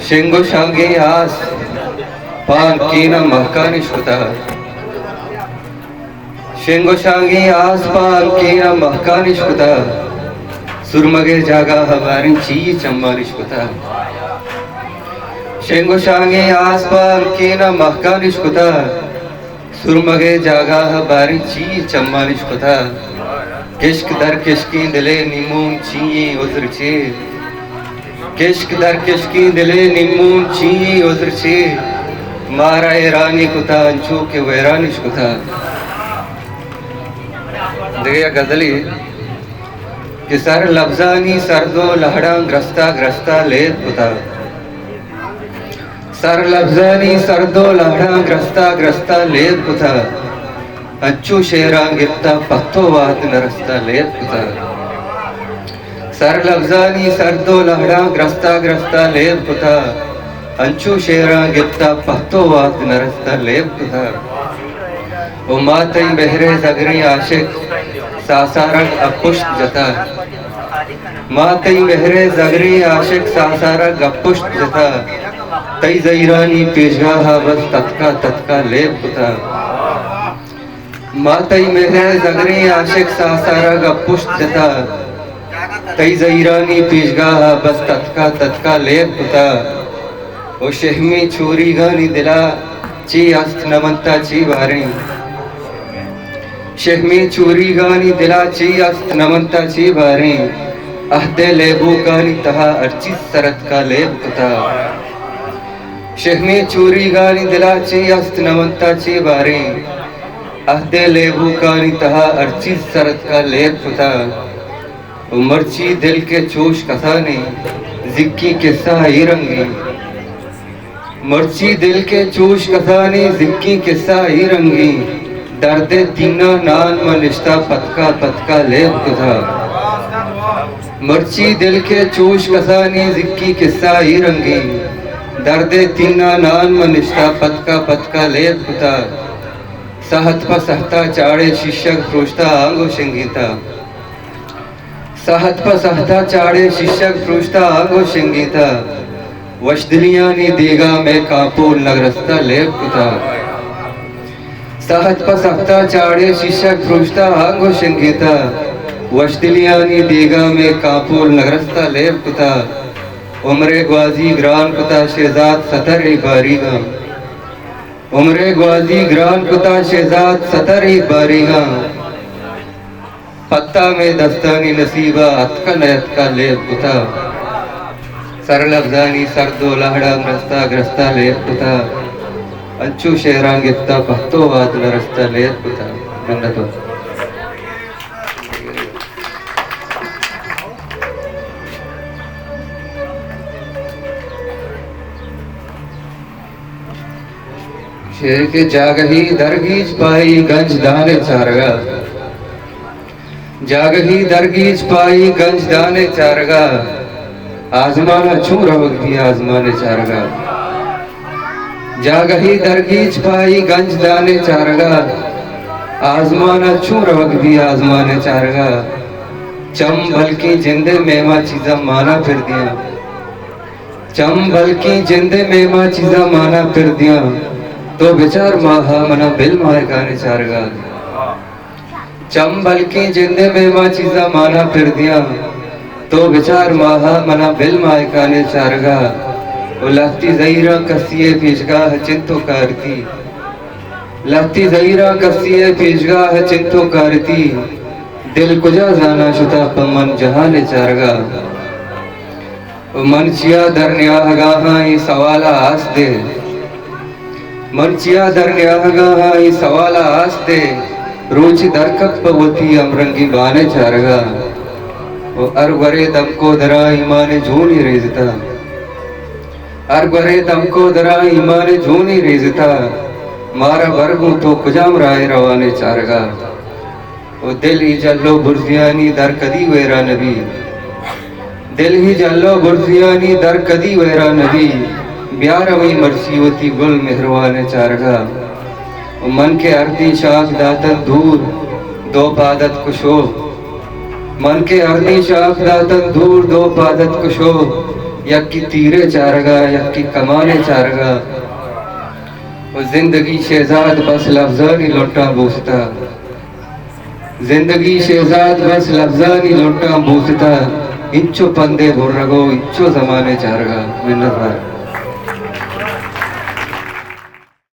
Shingo shangi as pan kina mahkanishkuta. Shingo shangi as pan kina mahkanishkuta. Surmage jaga hamarin chi chammarishkuta. Shingo shangi as pan kina mahkanishkuta. Surmage jaga hamarin chi chammarishkuta. Kishk dar kishki dile nimun chi uzrche. Kishk dar kishki dile nimun chi uzrche. Mara irani kuta anchu ke wairanish kuta. देखिए गजली कि sir लफ्जानी सरदो लहड़ा ग्रस्ता ग्रस्ता लेत कुता. Sir लफ्जानी सरदो लहड़ा ग्रस्ता ग्रस्ता लेत कुता. अच्छू शेरा गिरता पत्तो वात नरस्ता लेत कुता. सर लफ्जानी सरदो लहड़ा ग्रस्ता ग्रस्ता लेत कुता. अंचू शेरा गिरता पत्तो वात नरस्ता लेत कुता. ओ मातई बहरे जगरी आशिक सासारक अपुष्ट जता. मातई बहरे जगरी आशिक सासारक अपुष्ट जता. तई जईरानी पेशगाहा बस तत्का तत्का लेप कुता. मातई बहरे जगरी आशिक सासारक अपुष्ट जता. तई जईरानी पेशगाहा बस तत्का तत्का लेप कुता. ओ शहमी छोरी गानी दिला ची अस्त नमंता ची बारी. शहमी चूरी गानी दिला ची अस्त नमंता ची बारी. अहदे लेबू गानी तहा अर्ची सरत का लेब कुता. शहमी चूरी गानी दिला ची अस्त नमंता ची बारी. अहदे लेबू गानी तहा अर्ची सरत का लेब कुता. मर्ची दिल के चोश कसाने जिक्की किस्सा ही रंगी. मर्ची दिल के चोश कसाने जिक्की किस्सा ही रंगी. दर्दे तीना नान मलिश्ता पतका पतका लेब कुता. मर्ची दिल के चोश कसानी जिक्की किस्सा ही रंगी. दर्दे तीना नान मलिश्ता पतका पतका लेब कुता. सहत पर सहता चाड़े शिष्यक फ्रोश्ता आंगो शिंगीता. सहत पर सहता चाड़े शिष्यक फ्रोश्ता आंगो शिंगीता. वशदिलियां नी देगा मैं कापूर नगरस्ता लेब कुता. सहत पर सहता चाड़े शिष्यक फ्रोश्ता आंगो शिंगीता. वशदिलियानी देगा में कापूर नगरस्ता लेब कुता. उमरे ग्वाजी ग्रान कुता शेजाद सतर एक बारीगा. उमरे ग्वाजी ग्रान कुता शेजाद सतर एक बारीगा. पत्ता में दस्तानी नसीबा अतका नयतका लेब कुता. सरल अफजानी सरदो लहड़ा ग्रस्ता ग्रस्ता लेब कुता. अंचू शेरा गिफ्ता पत्तो वात नरस्ता लेत कुता. गंडतो शेर के जागही दरगीज पाई गंज दाने चारगा. जागही दरगीज पाई गंज दाने चारगा. आजमाना छू रवक भी आजमाने चारगा. जागही दरगीज पाई गंज दाने चारगा. आजमाना छू रवक भी आजमाने चारगा. चम बल्कि जिंदे मेमा चीजा माना फिर दिया. चम बल्कि जिंदे मेमा चीजा माना फिर दिया. तो बेचार माहा मना बिल मार गाने चारगा. चम बल्कि जिंदे मेमा चीजा माना फिर दिया. तो बेचार माहा मना बिल मार गाने चारगा. लफ्ती ज़हीरा कसिए पेशगाह चिंतो करती. लफ्ती ज़हीरा कसिए पेशगाह चिंतो करती. दिल कुजा जाना शुता पमन जहाने चारगा. मनचिया दरन्याह गाहाई सवाला आस दे. मनचिया दरन्याह गाहाई सवाला आस दे. रोची दरकत पवती अमरंगी बाने चारगा. वो अरवरे दम को दरा ईमाने झूनी रेजता. अरबरे दमको दरा ईमाने झूनी रेजता. मारा बरगू तो कुजाम राय रवाने चारगा. ओ दिल ही जल्लो बुर्जियानी दर कदी वेरा नबी. दिल ही जल्लो बुर्जियानी दर कदी वेरा नबी. ब्यारवी मरसीवती गुल मेहरवाने चारगा. मन के अर्दी शाख दातन दूर दो पादत कुशो. मन के अर्दी शाख दातन दूर दो पादत कुशो. यक्की तीरे चारगा यक्की कमाने चारगा। वो जिंदगी शहजाद बस लफ्जानी लोटा बूसता, जिंदगी शहजाद बस लफ्जानी लोटा बूसता। इच्चो पंदे भुर्रगो इच्चो जमाने चारगा। मिन्नत